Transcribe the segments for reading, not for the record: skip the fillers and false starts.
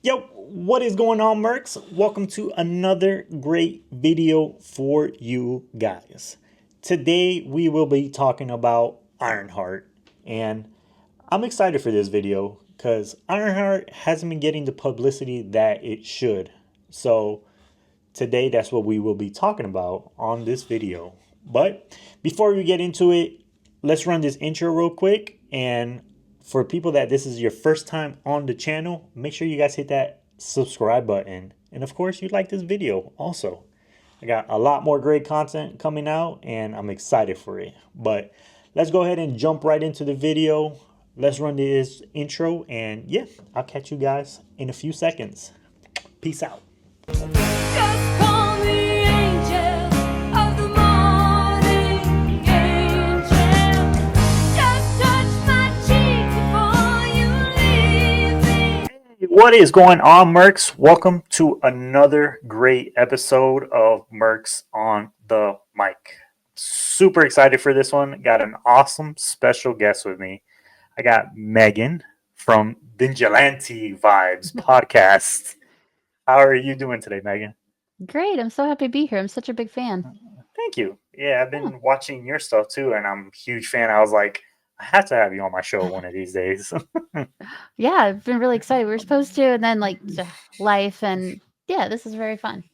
Yo, what is going on, Mercs? Welcome to another great video for you guys. Today we will be talking about Ironheart, and I'm excited for this video because Ironheart hasn't been getting the publicity that it should. So today that's what we will be talking about on this video. But before we get into it, let's run this intro real quick. And for people that this is your first time on the channel, make sure you guys hit that subscribe button. And of course, you like this video also. I got a lot more great content coming out and I'm excited for it. But let's go ahead and jump right into the video. Let's run this intro and yeah, I'll catch you guys in a few seconds. Peace out. Just call me angel of the morning, angel. Just touch my cheek before you leave me. What is going on, Mercs? Welcome to another great episode of Mercs on the Mic. Super excited for this one. Got an awesome special guest with me. I got Megan from Vigilante Vibes podcast. How are you doing today, Megan? Great. I'm so happy to be here. I'm such a big fan. Thank you. Yeah, I've been watching your stuff too, and I'm a huge fan. I was like, I have to have you on my show one of these days. Yeah, I've been really excited. We were supposed to, and then life, and yeah, this is very fun.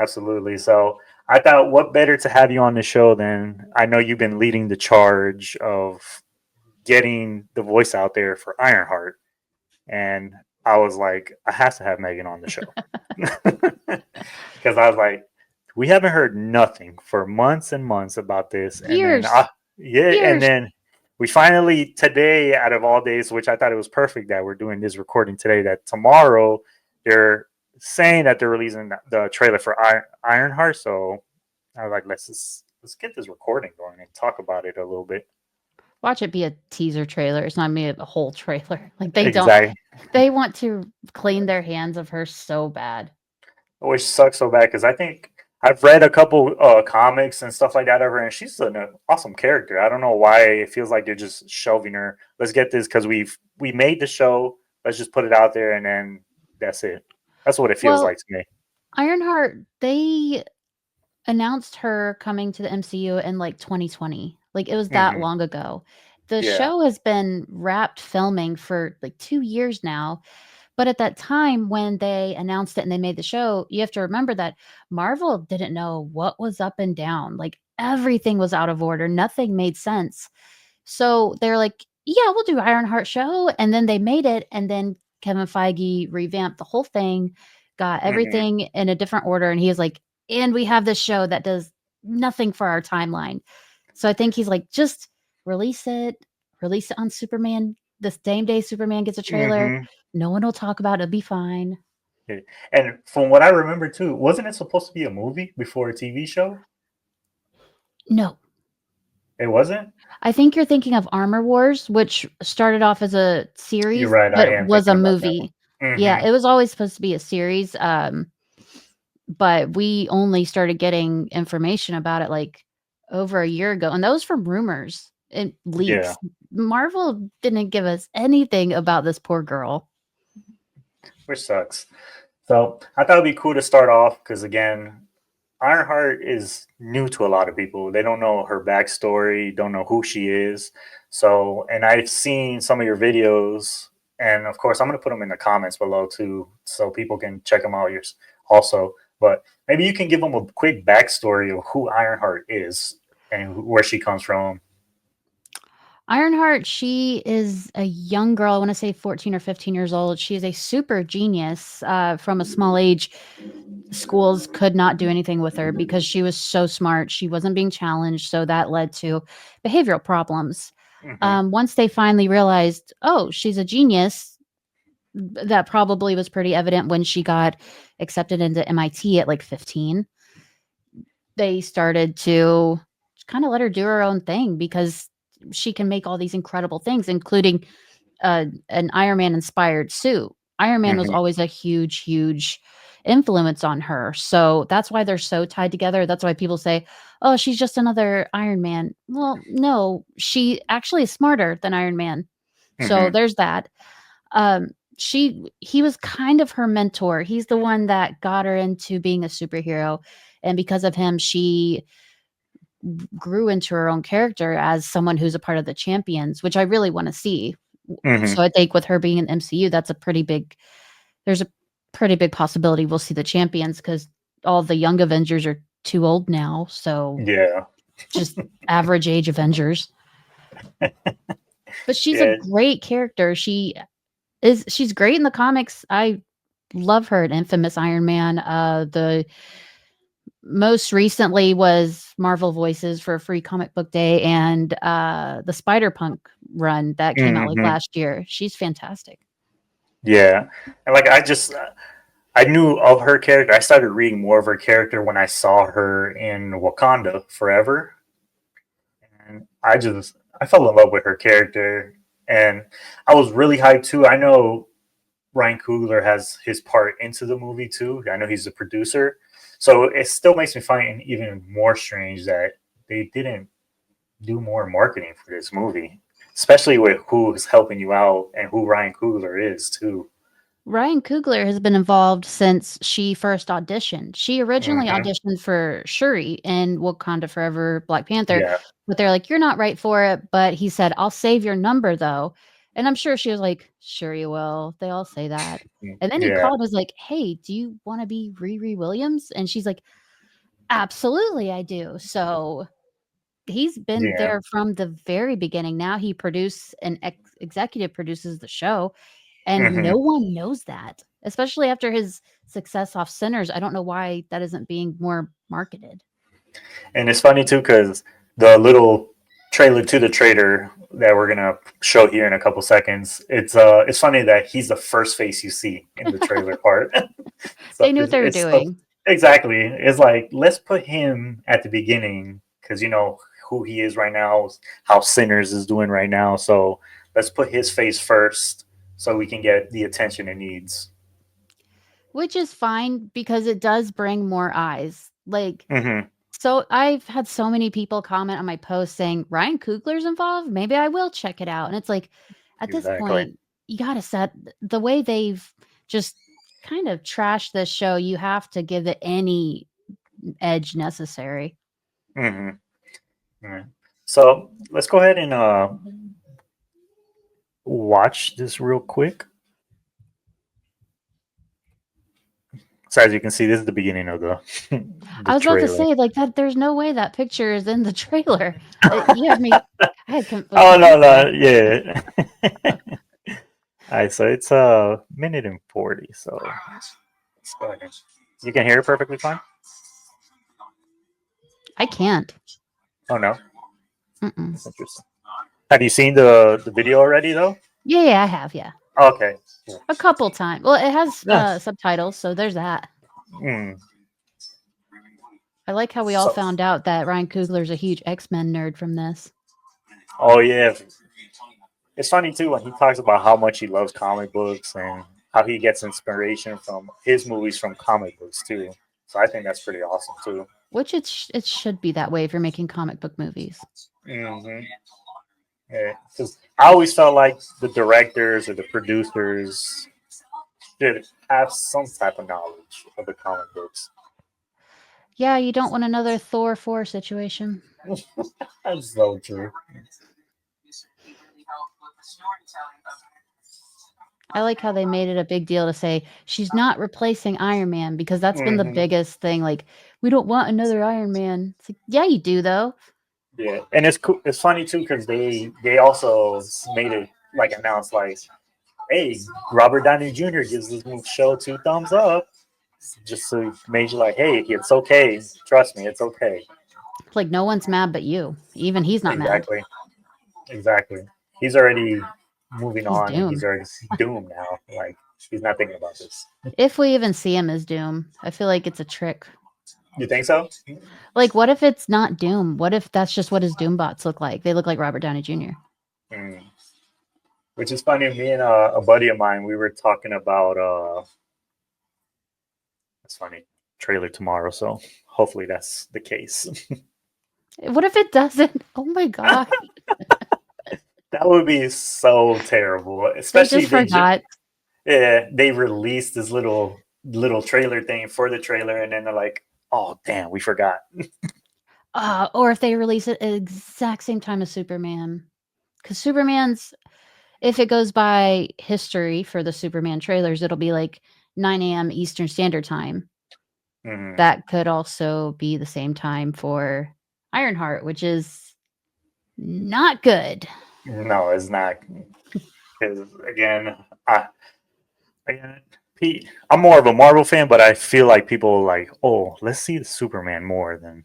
Absolutely. So I thought, what better to have you on the show than I know you've been leading the charge of getting the voice out there for Ironheart. And I was like, I have to have Megan on the show. Because I was like, we haven't heard nothing for months and months about this. Years. And then, Years. and then we finally, today, out of all days, which I thought it was perfect that we're doing this recording today, that tomorrow they're saying that they're releasing the trailer for Ironheart. So I was like, let's get this recording going and talk about it a little bit. Watch it be a teaser trailer. It's not me a whole trailer. Like Exactly. They want to clean their hands of her so bad. Which sucks so bad because I think I've read a couple comics and stuff like that of her, and she's an awesome character. I don't know why it feels like they're just shelving her. Let's get this because we made the show. Let's just put it out there, and then that's it. That's what it feels like to me. Ironheart, they announced her coming to the MCU in like 2020. Like it was that long ago. The show has been wrapped filming for like 2 years now. But at that time when they announced it and they made the show, you have to remember that Marvel didn't know what was up and down. Like everything was out of order. Nothing made sense. So they're like, yeah, we'll do Ironheart show. And then they made it. And then Kevin Feige revamped the whole thing, got everything in a different order. And he was like, and we have this show that does nothing for our timeline. So I think he's like, just release it on Superman. The same day Superman gets a trailer. No one will talk about it. It'll be fine. And from what I remember too, wasn't it supposed to be a movie before a TV show? No. It wasn't? I think you're thinking of Armor Wars, which started off as a series, You're right, but was a movie. Yeah, it was always supposed to be a series. But we only started getting information about it like over a year ago. And that was from rumors and leaks. Yeah. Marvel didn't give us anything about this poor girl. Which sucks. So I thought it'd be cool to start off because again, Ironheart is new to a lot of people. They don't know her backstory, don't know who she is. So, and I've seen some of your videos, and of course, I'm going to put them in the comments below too, so people can check them out also. But maybe you can give them a quick backstory of who Ironheart is and where she comes from. Ironheart, she is a young girl. I want to say 14 or 15 years old. She is a super genius from a small age. Schools could not do anything with her because she was so smart. She wasn't being challenged. So that led to behavioral problems. Once they finally realized, oh, she's a genius, that probably was pretty evident when she got accepted into MIT at like 15. They started to kind of let her do her own thing because she can make all these incredible things, including an Iron Man inspired suit. Iron Man was always a huge influence on her. So that's why they're so tied together. That's why people say, oh, she's just another Iron Man. Well, no, she actually is smarter than Iron Man. So there's that. he was kind of her mentor. He's the one that got her into being a superhero, and because of him, she grew into her own character as someone who's a part of the Champions, which I really want to see. Hmm. So I think with her being in MCU, that's a pretty big. There's a pretty big possibility we'll see the Champions because all the young Avengers are too old now. So Yeah. just average age Avengers. But she's a Yeah. great character. She's great in the comics. I love her in Infamous Iron Man. The most recently was Marvel Voices for Free Comic Book Day and the Spider Punk run that came out like Hmm. last year. She's fantastic. Yeah. And like I knew of her character. I started reading more of her character when I saw her in Wakanda Forever, and I fell in love with her character, and I was really hyped too. I know Ryan Coogler has his part into the movie too. I know he's the producer, so it still makes me find it even more strange that they didn't do more marketing for this movie, especially with who is helping you out and who Ryan Coogler is too. Ryan Coogler has been involved since she first auditioned. She originally Hmm. auditioned for Shuri in Wakanda Forever Black Panther, Yeah. but they're like, "You're not right for it." But he said, "I'll save your number though." And I'm sure she was like, "Sure you will." They all say that. And then he Yeah. called and was like, "Hey, do you want to be Riri Williams?" And she's like, "Absolutely, I do." So he's been Yeah. there from the very beginning. Now he produce and executive produces the show, and Hmm. no one knows that, especially after his success off Sinners. I don't know why that isn't being more marketed. And it's funny too because the little trailer to the trailer that we're gonna show here in a couple seconds. It's funny that he's the first face you see in the trailer part. So They knew what they were it's so, doing, exactly. It's like let's put him at the beginning because you know who he is right now, how Sinners is doing right now. So let's put his face first so we can get the attention it needs. which is fine because it does bring more eyes. Like, Hmm. so I've had so many people comment on my post saying, Ryan Coogler's involved. Maybe I will check it out. And it's like, at this Exactly. point, you got to set the way they've just kind of trashed this show. You have to give it any edge necessary. Hmm. So let's go ahead and watch this real quick. So as you can see, this is the beginning of the the I was about to trailer. say, like, that there's no way that picture is in the trailer. You had me was Oh no, confused there. no, yeah. All right, so it's a minute and 40. So let's go ahead. You can hear it perfectly fine. I can't. Oh no, Mm-mm. that's interesting. Have you seen the video already though? Yeah, I have, yeah. Okay. Cool. A couple times. Well, it has, Yeah. subtitles, so there's that. Mm. I like how we all So, found out that Ryan Coogler's a huge X-Men nerd from this. oh yeah, it's funny too when he talks about how much he loves comic books and how he gets inspiration from his movies from comic books too. So I think that's pretty awesome too. Which it should be that way if you're making comic book movies. Hmm. Yeah, because I always felt like the directors or the producers should have some type of knowledge of the comic books. Yeah, you don't want another Thor 4 situation. That's so true. I like how they made it a big deal to say she's not replacing Iron Man because that's been the Hmm. biggest thing. Like, we don't want another Iron Man. It's like, yeah, you do though. Yeah, and it's cool. It's funny too because they also made it like announced like, hey, Robert Downey Jr. gives this movie show 2 thumbs up, just so made you like, hey, it's okay. Trust me, it's okay. Like, no one's mad but you. Even he's not mad. Exactly, exactly. He's already moving He's on, and he's Doom. already doomed now. Like he's not thinking about this. If we even see him as Doom, I feel like it's a trick. You think so? Like, what if it's not Doom? What if that's just what his Doom bots look like? They look like Robert Downey Jr. Mm. Which is funny. Me and a buddy of mine, we were talking about. It's funny. Trailer tomorrow, so hopefully that's the case. What if it doesn't? Oh my god. That would be so terrible. They Especially just forgot. Yeah, they released this little trailer thing for the trailer, and then they're like, "Oh, damn, we forgot." Or if they release it at the exact same time as Superman, because Superman's if it goes by history for the Superman trailers, it'll be like 9 AM Eastern Standard Time. Mhm. That could also be the same time for Ironheart, which is not good. No, it's not. Because I again, I'm more of a Marvel fan, but I feel like people like, oh, let's see the Superman more than,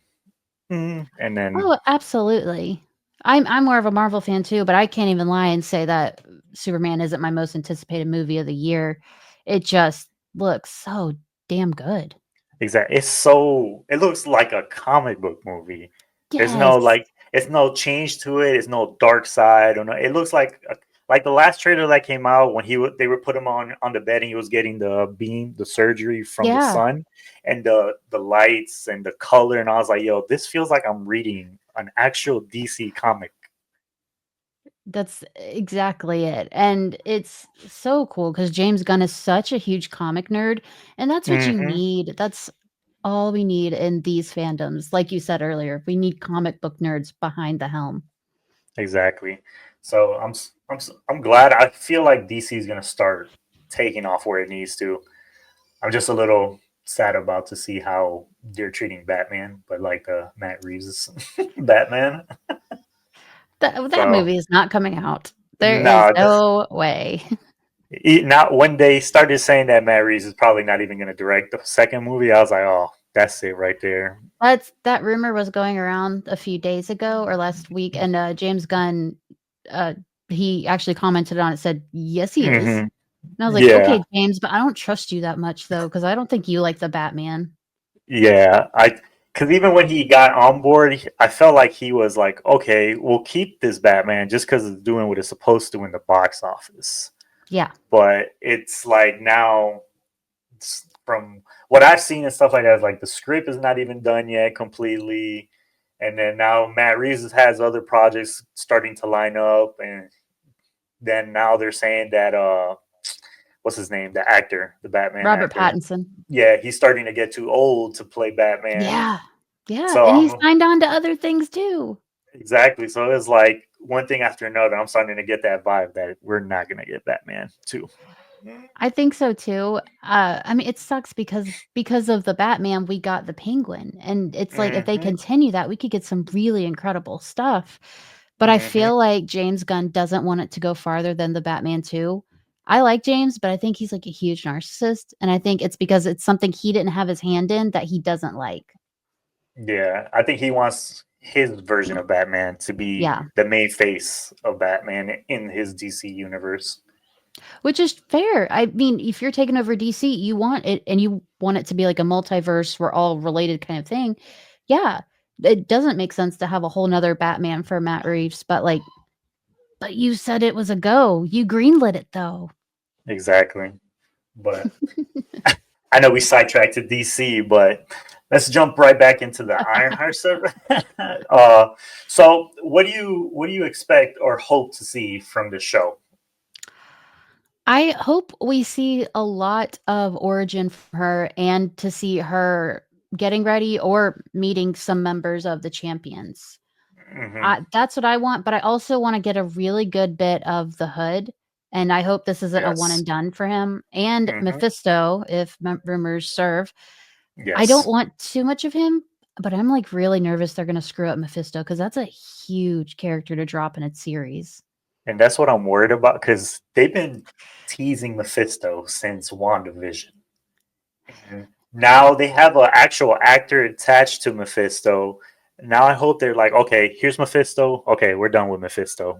and then Oh, absolutely. I'm more of a Marvel fan too, but I can't even lie and say that Superman isn't my most anticipated movie of the year. It just looks so damn good. exactly, it looks like a comic book movie. There's no Yes. like, it's no change to it. It's no dark side or no. It looks like the last trailer that came out when they were put him on the bed and he was getting the surgery from the Yeah. sun, and the lights and the color, and I was like, yo, this feels like I'm reading an actual DC comic. That's exactly it, and it's so cool because James Gunn is such a huge comic nerd, and that's what you Hmm. need. That's all we need in these fandoms. Like you said earlier, we need comic book nerds behind the helm. Exactly. So I'm glad. I feel like DC is gonna start taking off where it needs to. I'm just a little sad about to see how they're treating Batman, but like Matt Reeves' Batman. That So movie is not coming out. There is no, no way. not when they started saying that Matt Reeves is probably not even gonna direct the second movie. I was like, oh, that's it right there. That rumor was going around a few days ago or last week, and, James Gunn, uh, he actually commented on it, said, "Yes, he is." Hmm. And I was like, Yeah, "Okay, James, but I don't trust you that much though, because I don't think you like the Batman." yeah. Because even when he got on board, I felt like he was like, okay, we'll keep this Batman just because it's doing what it's supposed to in the box office. Yeah. But it's like now, from what I've seen and stuff like that, is like the script is not even done yet completely. And then now Matt Reeves has other projects starting to line up. And then now they're saying that, what's his name? The actor, the Batman Robert actor. Pattinson. Yeah, he's starting to get too old to play Batman. Yeah. Yeah, So and he's I'm signed on to other things too. exactly. So it's like one thing after another. I'm starting to get that vibe that we're not gonna get Batman too. I think so too. I mean, it sucks because of the Batman, we got the Penguin, and it's like if they Hmm. continue that, we could get some really incredible stuff. But I Hmm. feel like James Gunn doesn't want it to go farther than the Batman 2. I like James, but I think he's like a huge narcissist, and I think it's because it's something he didn't have his hand in that he doesn't like. Yeah, I think he wants his version of Batman to be Yeah, the main face of Batman in his DC universe. which is fair. I mean, if you're taking over DC, you want it and you want it to be like a multiverse, we're all related kind of thing. Yeah, it doesn't make sense to have a whole nother Batman for Matt Reeves, but like, but you said it was a go. You greenlit it though. Exactly. But I know we sidetracked to DC, but let's jump right back into the Ironheart stuff. uh, so what do you expect or hope to see from the show? I hope we see a lot of origin from her and to see her getting ready or meeting some members of the champions. Hmm. That's what I want, but I also want to get a really good bit of the Hood, and I hope this isn't a one Yes. and done for him. And Hmm. Mephisto, if rumors serve. I don't Yes. want too much of him, but I'm like really nervous they're going to screw up Mephisto because that's a huge character to drop in its series. And that's what I'm worried about because they've been teasing Mephisto since WandaVision. And now they have an actual actor attached to Mephisto. Now I hope they're like, okay, here's Mephisto. Okay, we're done with Mephisto.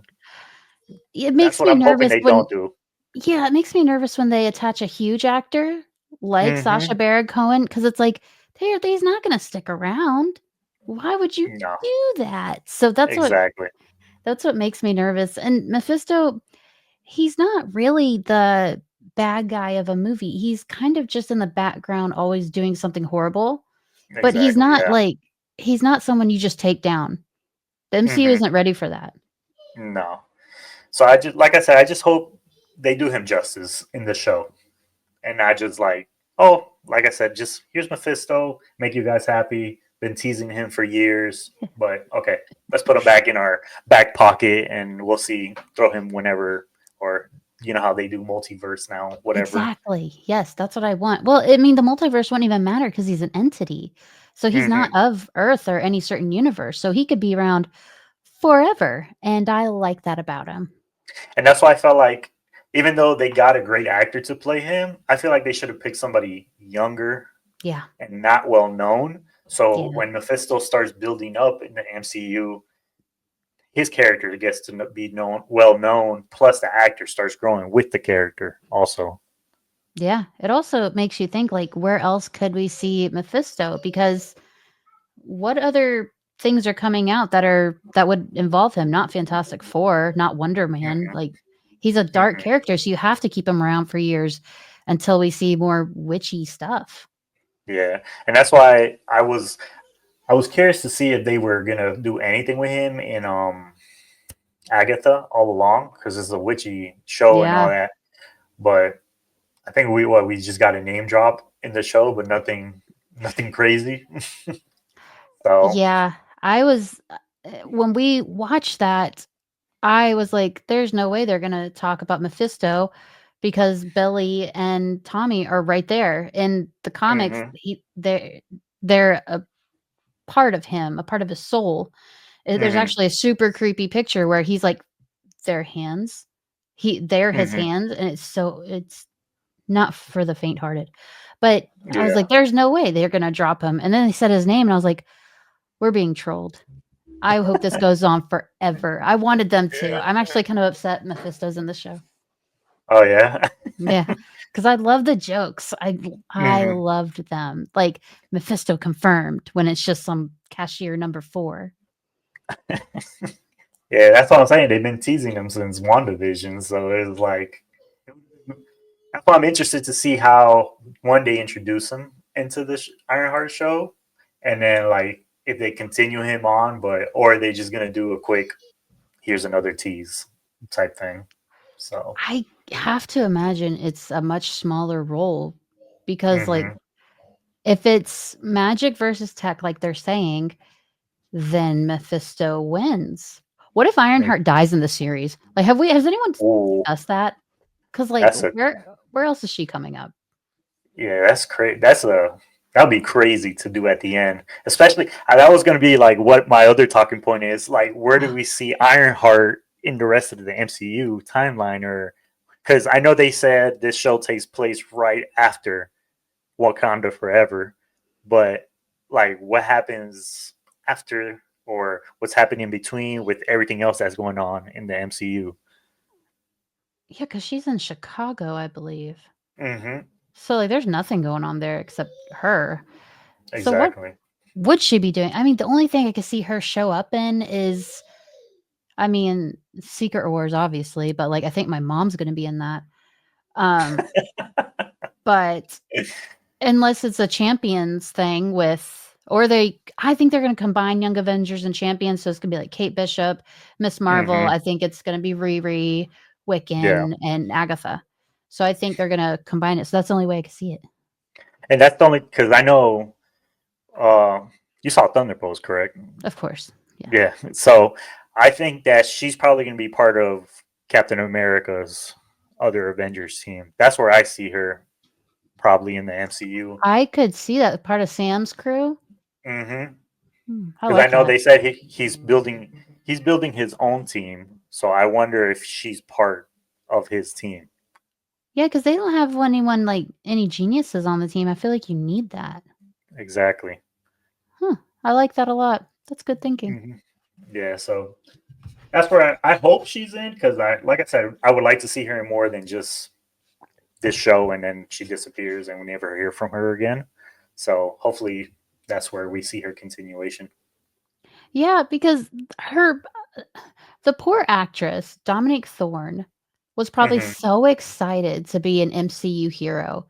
It That's makes what me I'm hoping nervous they when don't do. Yeah, it makes me nervous when they attach a huge actor like Sacha Hmm. Baron Cohen because it's like he's not going to stick around. Why would you No, do that? So exactly. that's what makes me nervous. And Mephisto, he's not really the bad guy of a movie. He's kind of just in the background always doing something horrible, but Exactly. Yeah. he's not someone you just take down. The MCU Hmm. isn't ready for that. No. So I just, like I said, I just hope they do him justice in the show, and not just like, oh, like I said, just here's Mephisto, make you guys happy. Been teasing him for years, but okay, let's put him back in our back pocket, and we'll see. Throw him whenever, or you know how they do multiverse now, whatever. Exactly. Yes, that's what I want. Well, I mean, the multiverse wouldn't even matter because he's an entity. So he's not Hmm. of Earth or any certain universe. So he could be around forever. And I like that about him. And that's why I felt like, even though they got a great actor to play him, I feel like they should have picked somebody younger Yeah. and not well known. So Yeah. when Mephisto starts building up in the MCU, his character gets to be known, well known. Plus, the actor starts growing with the character. Also, Yeah. It also makes you think like, where else could we see Mephisto? Because what other things are coming out that would involve him? Not Fantastic Four, not Wonder Man. hmm Like he's a dark hmm character, so you have to keep him around for years until we see more witchy stuff. yeah, and that's why I was curious to see if they were gonna do anything with him in Agatha all along, because it's a witchy show and all Yeah. that. But I think we just got a name drop in the show, but nothing crazy. So Yeah, I was when we watched that, I was like, "There's no way they're gonna talk about Mephisto because Billy and Tommy are right there." In the comics, hmm they're a part of him, a part of his soul. There's hmm actually a super creepy picture where he's like their hands. They're his hmm hands, and it's not for the faint-hearted. But I was yeah. like, "There's no way they're gonna drop him." And then they said his name, and I was like, "We're being trolled." I hope this goes on forever. I wanted them to. I'm actually kind of upset Mephisto's in the show. Oh yeah. Yeah, because I love the jokes. I hmm loved them. Like Mephisto confirmed when it's just some cashier number 4. Yeah, that's what I'm saying. They've been teasing him since WandaVision, so it's like that's why I'm interested to see how one day introduce him into the Ironheart show, and then like if they continue him on, but or are they just gonna do a quick here's another tease type thing. So, I have to imagine it's a much smaller role because, like, hmm if it's magic versus tech, like they're saying, then Mephisto wins. What if Ironheart dies in the series? Like, has anyone oh, discussed that? Because, like, that's a where else is she coming up? yeah, that's crazy. That'd be crazy to do at the end. Especially that was going to be like what my other talking point is. Like, where do we see Ironheart in the rest of the MCU timeline? Or because I know they said this show takes place right after Wakanda Forever, but like, what happens after, or what's happening in between with everything else that's going on in the MCU? Yeah, because she's in Chicago, I believe. Hmm. So, like, there's nothing going on there except her. So, what Exactly. would she be doing? I mean, the only thing I could see her show up in is, I mean, Secret Wars, obviously, but like, I think my mom's going to be in that. Um, but unless it's a Champions thing or I think they're gonna combine Young Avengers and Champions, so it's gonna be like Kate Bishop, Miss Marvel, Hmm. I think it's gonna be Riri, Yeah. Wiccan, and Agatha. So I think they're gonna combine it, so that's the only way I can see it. And that's the only because I know uh, you saw Thunderbolts, correct? Of course, yeah. Yeah. So I think that she's probably going to be part of Captain America's other Avengers team. That's where I see her probably in the MCU. I could see that part of Sam's crew. Mm-hmm. I Because I like know that. they said he's building his own team. So I wonder if she's part of his team. Yeah, because they don't have anyone like any geniuses on the team. I feel like you need that. Exactly. Huh. I like that a lot. That's good thinking. Hmm. Yeah. So that's where I hope she's in because like I said, I would like to see her in more than just this show and then she disappears and we never hear from her again. So hopefully that's where we see her continuation. Yeah, because her the poor actress, Dominique Thorne, was probably Hmm. so excited to be an MCU hero.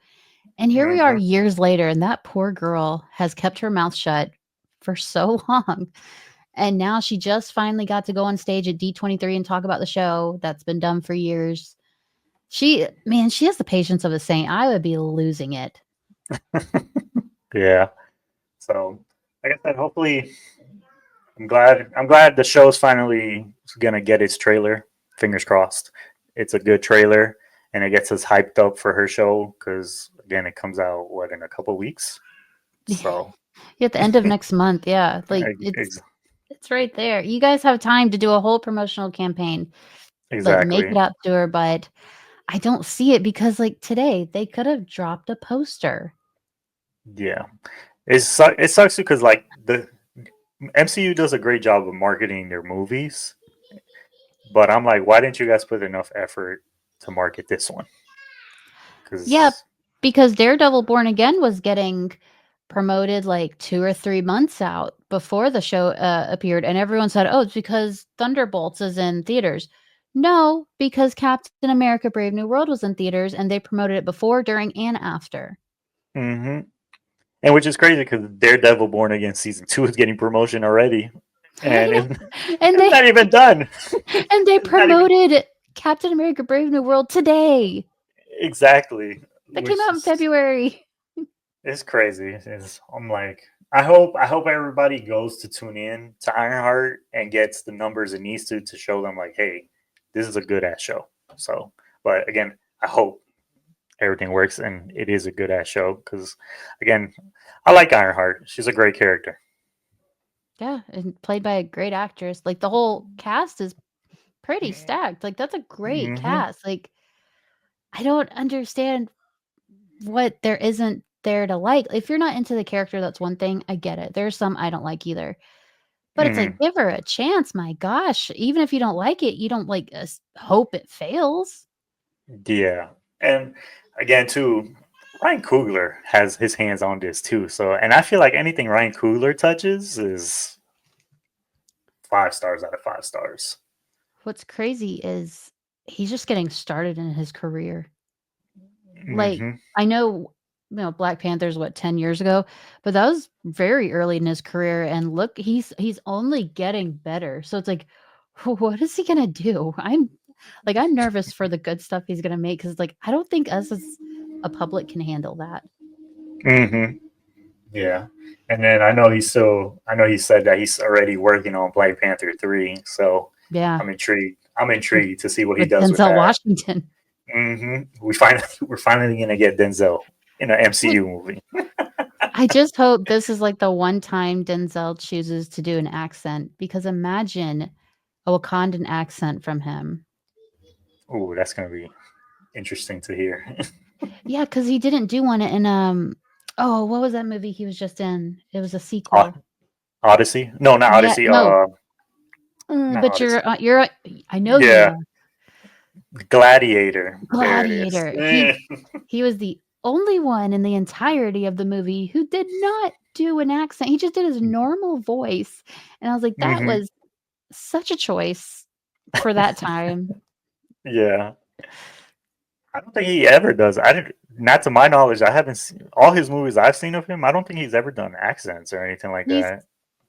And here we are Hmm. years later, and that poor girl has kept her mouth shut for so long. And now she just finally got to go on stage at D23 and talk about the show that's been done for years. She has the patience of a saint. I would be losing it. Yeah. So, like I said, hopefully, I'm glad the show's finally gonna get its trailer. Fingers crossed. It's a good trailer, and it gets us hyped up for her show because again, it comes out what in a couple weeks. So At the end of next month, yeah. Like ex- it's right there. You guys have time to do a whole promotional campaign. Like make it exactly. up to her, but I don't see it because like today they could have dropped a poster. Yeah. It sucks because like the MCU does a great job of marketing their movies, but I'm like, why didn't you guys put enough effort to market this one? Yeah, Because because Daredevil Born Again was getting promoted like 2 or 3 months out before the show, appeared, and everyone said, "Oh, it's because Thunderbolts is in theaters." No, because Captain America: Brave New World was in theaters, and they promoted it before, during, and after. hmm and which is crazy because Daredevil Born Again season 2 is getting promotion already, I and know, and it's they not even done. and they It's not even promoted Captain America: Brave New World today. exactly, That came which out in is February. it's crazy. I'm like, I hope everybody goes to tune in to Ironheart and gets the numbers it needs to show them like, hey, this is a good ass show. So, but again, I hope everything works and it is a good ass show because again, I like Ironheart. She's a great character. Yeah, and played by a great actress. Like, the whole cast is pretty stacked. Like, that's a great Mm-hmm. cast. Like, I don't understand what there isn't there to like. If you're not into the character, that's one thing. I get it. There's some I don't like either. But it's like, Mm-hmm. give her a chance. My gosh. Even if you don't like it, you don't like hope it fails. Yeah, and again too, Ryan Coogler has his hands on this too. So, and I feel like anything Ryan Coogler touches is 5 stars out of 5 stars. What's crazy is he's just getting started in his career. Like, Mm-hmm. I know, Black Panther's what, 10 years ago, but that was very early in his career, and look, he's only getting better. So it's like, what is he gonna do? I'm nervous for the good stuff he's gonna make because like I don't think us as a public can handle that. Mm-hmm. Yeah, and then I know he said that he's already working on Black Panther 3. So Yeah, I'm intrigued. I'm with intrigued to see what he with does with Denzel that. Washington. We're finally gonna get Denzel in an I MCU movie. I just hope this is like the one time Denzel chooses to do an accent because imagine a Wakandan accent from him. Oh, that's gonna be interesting to hear. Yeah, because he didn't do one in, oh, what was that movie he was just in? It was a O- sequel. Odyssey? No, not Yeah, Odyssey. no, Not but Odyssey. I know you Yeah, are. Gladiator. There it is. Gladiator. He was the only one in the entirety of the movie who did not do an accent. He just did his normal voice, and I was like, that hmm was such a choice for that time. Yeah, I don't think he ever does. I didn't. Not to my knowledge, I haven't seen all his movies I've seen of him. I don't think he's ever done accents or anything like He's that.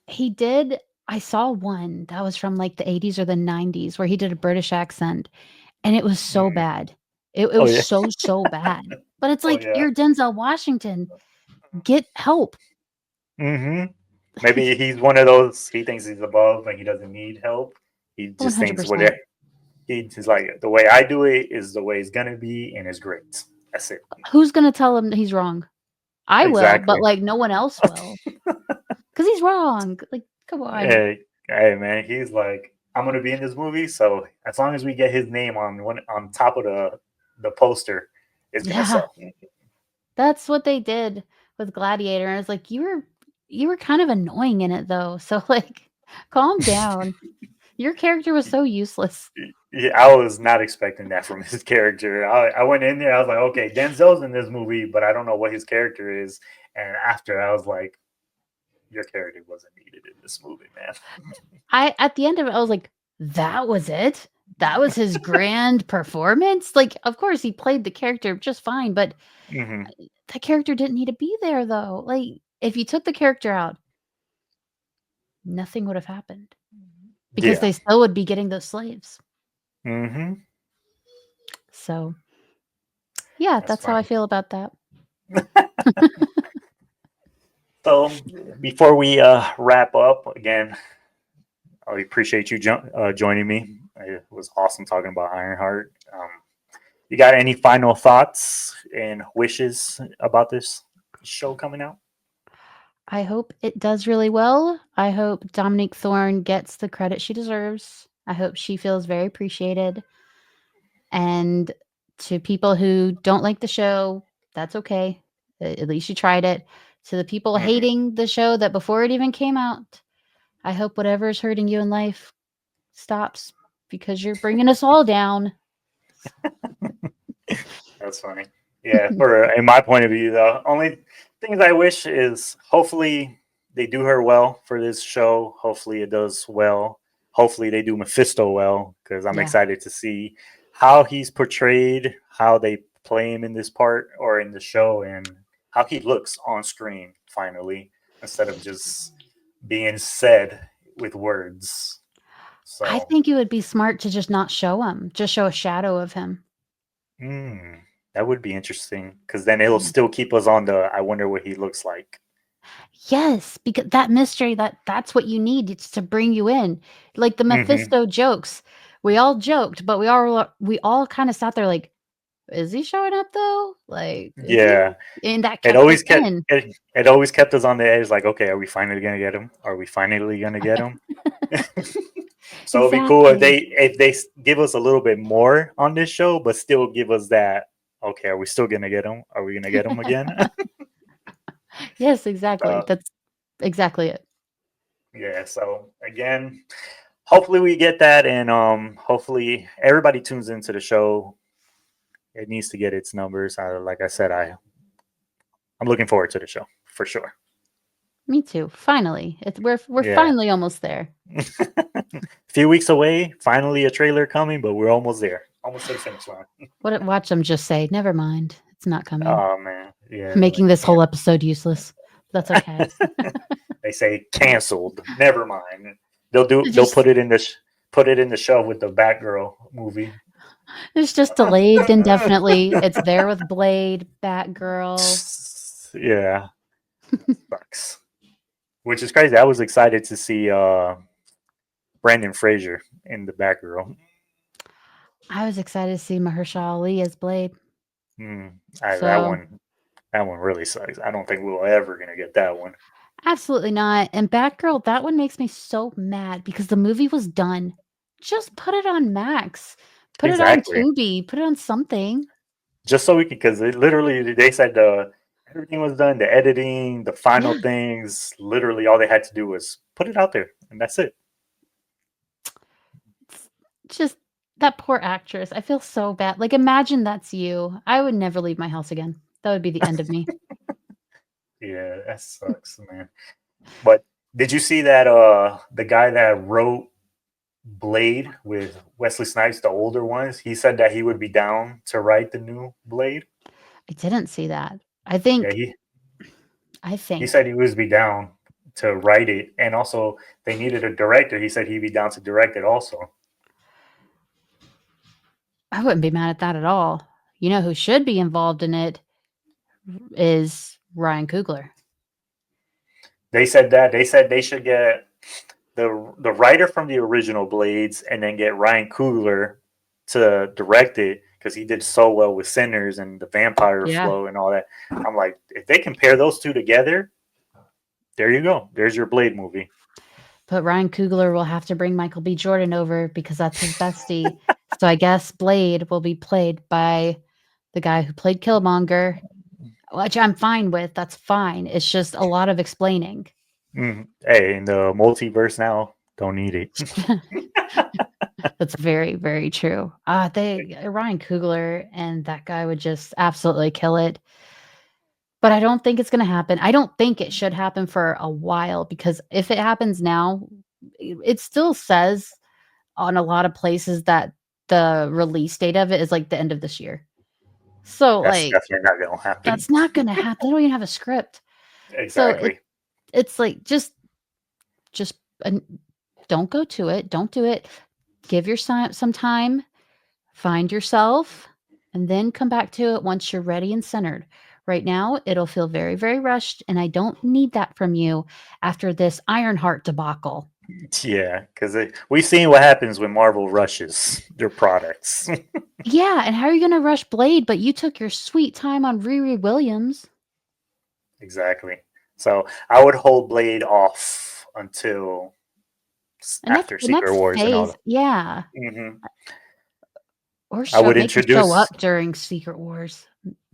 he did I saw one that was from, like, the '80s or the '90s where he did a British accent, and it was so Mm. bad. It Oh was yeah. so, so bad. But it's Oh like, yeah. you're Denzel Washington. Get help. hmm Maybe he's one of those. He thinks he's above and he doesn't need help. He just thinks 100%. whatever. He's like the way I do it is the way it's gonna be, and it's great. That's it. Who's gonna tell him he's wrong? I will, but, Exactly. like, no one else will, because he's wrong. Like, come on. Hey, man, he's like, I'm gonna be in this movie, so as long as we get his name on top of the poster, it's gonna Yeah, sell. that's what they did with Gladiator, and I was like, "You were kind of annoying in it, though, so, like, calm down. Your character was so useless." Yeah, I was not expecting that from his character. I went in there, I was like, okay, Denzel's in this movie, but I don't know what his character is. And after, I was like, your character wasn't needed in this movie, man. At the end of it, I was like, "That was it? That was his grand performance?" Like, of course, he played the character just fine, but hmm that character didn't need to be there, though. Like, if you took the character out, nothing would have happened because Yeah. they still would be getting those slaves. hmm So, Yeah, That's that's how I funny. feel about that. So before we wrap up, again, I appreciate you joining me. It was awesome talking about Ironheart. You got any final thoughts and wishes about this show coming out? I hope it does really well. I hope Dominique Thorne gets the credit she deserves. I hope she feels very appreciated. And to people who don't like the show, that's okay. At least you tried it. To the people Hmm. hating the show that before it even came out, I hope whatever is hurting you in life stops because you're bringing us all down. That's funny. Yeah, for in my point of view, the only things I wish is hopefully they do her well for this show. Hopefully it does well. Hopefully they do Mephisto well because I'm Yeah. excited to see how he's portrayed, how they play him in this part or in the show, and how he looks on screen finally instead of just being said with words. I So, think it would be smart to just not show him, just show a shadow of him. mm, that would be interesting because then it'll Yeah. still keep us on the I wonder what he looks like. Yes, because that mystery, that's what you need. It's to bring you in. Like the Hmm. Mephisto jokes. We all joked, but we all kind of sat there like, is he showing up though? Like, is he? Yeah, And that it kept us always kept in. it always kept us on the edge. Like, okay, are we finally gonna get him? Are we finally gonna get him? So it'd be cool if Exactly. they give us a little bit more on this show, but still give us that. Okay, are we still gonna get him? Are we gonna get him again? Yes, exactly. uh, That's exactly it. yeah. So again, hopefully we get that, and hopefully everybody tunes into the show. It needs to get its numbers. Like I said, I'm looking forward to the show for sure. Me too. Finally, we're Yeah. finally almost there. A few weeks away, finally a trailer coming, but we're almost there. Almost to the finish line. Watch them just say, never mind, it's not coming, Oh man. Yeah, they're making like, this damn. whole episode useless. That's okay. They say canceled. Never mind. It They'll just put it in the shelf with the Batgirl movie. it's just delayed indefinitely. It's there with Blade, Batgirl. Yeah. Sucks. Which is crazy. I was excited to see Brandon Fraser in the Batgirl. I was excited to see Mahershala Ali as Blade. Mm, So that one really sucks. I don't think we're ever gonna get that one. absolutely not. And Batgirl, that one makes me so mad because the movie was done. Just put it on Max. Put it on Exactly. Tubi. Put it on something. Just so we could, because literally they said everything was done, the editing, the final Yeah. things. Literally, all they had to do was put it out there, and that's it. Just that poor actress. I feel so bad. Like, imagine that's you. I would never leave my house again. That would be the end of me. Yeah, that sucks, man. But did you see that the guy that wrote Blade with Wesley Snipes, the older ones, he said that he would be down to write the new Blade. I didn't see that. I Yeah, think I he think said he would be down to write it, and also they needed a director. He said he'd be down to direct it also. I wouldn't be mad at that at all. You know who should be involved in it is Ryan Coogler. They said that they said they should get the writer from the original Blades and then get Ryan Coogler to direct it because he did so well with Sinners and the Vampire Yeah. Flow and all that. I'm like, if they can pair those two together, there you go. There's your Blade movie. But Ryan Coogler will have to bring Michael B. Jordan over because that's his bestie. So I guess Blade will be played by the guy who played Killmonger, which I'm fine with. That's fine. It's just a lot of explaining. Hey, in the multiverse now, don't need it. That's very, very true. They Ryan Coogler and that guy would just absolutely kill it. But I don't think it's going to happen. I don't think it should happen for a while because if it happens now, it still says on a lot of places that the release date of it is like the end of this year. So That's like definitely not gonna happen. that's not going to happen. They don't even have a script. So Exactly. it's like just don't go to it. Don't do it. Give your some time. Find yourself. and then come back to it once you're ready and centered. Right now, it'll feel very, very rushed, and I don't need that from you after this Ironheart debacle. Yeah, because we've seen what happens when Marvel rushes their products. Yeah, and how are you going to rush Blade? But you took your sweet time on Riri Williams. Exactly. So I would hold Blade off until after The Secret next Wars and all phase, that. yeah. Hmm. Or I would make her show introduce, up during Secret Wars.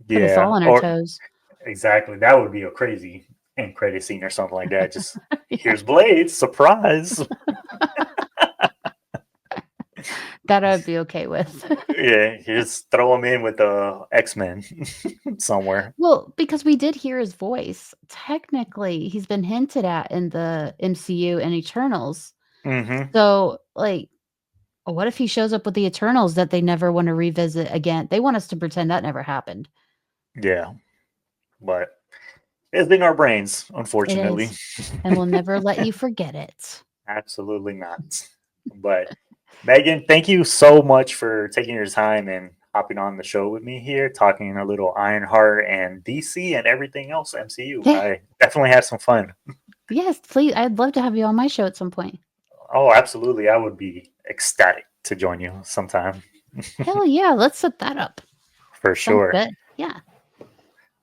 Put us all yeah, on our or toes. exactly. That would be a crazy end credit scene or something like that. Just Yeah, here's Blade, surprise. that I'd be okay with. Yeah, you just throw him in with the X-Men somewhere. Well, because we did hear his voice. Technically, he's been hinted at in the MCU and Eternals. Hmm. So, like, what if he shows up with the Eternals that they never want to revisit again? They want us to pretend that never happened. Yeah, but it's in our brains, It unfortunately. is. And we'll never let you forget it. Absolutely not. But Megan, thank you so much for taking your time and hopping on the show with me here, talking a little Ironheart and DC and everything else MCU. Yeah. I definitely had some fun. Yes, please. I'd love to have you on my show at some point. Oh, absolutely. I would be ecstatic to join you sometime. Hell yeah. Let's set that up. For Sounds sure. good. Yeah.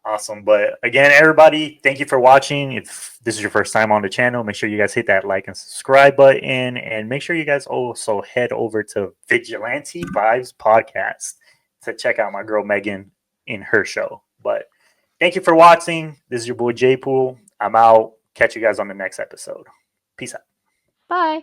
Awesome. But again, everybody, thank you for watching. If this is your first time on the channel, make sure you guys hit that like and subscribe button. And make sure you guys also head over to Vigilante Vibes Podcast to check out my girl Megan in her show. But thank you for watching. This is your boy J Pool. I'm out. Catch you guys on the next episode. Peace out. Bye.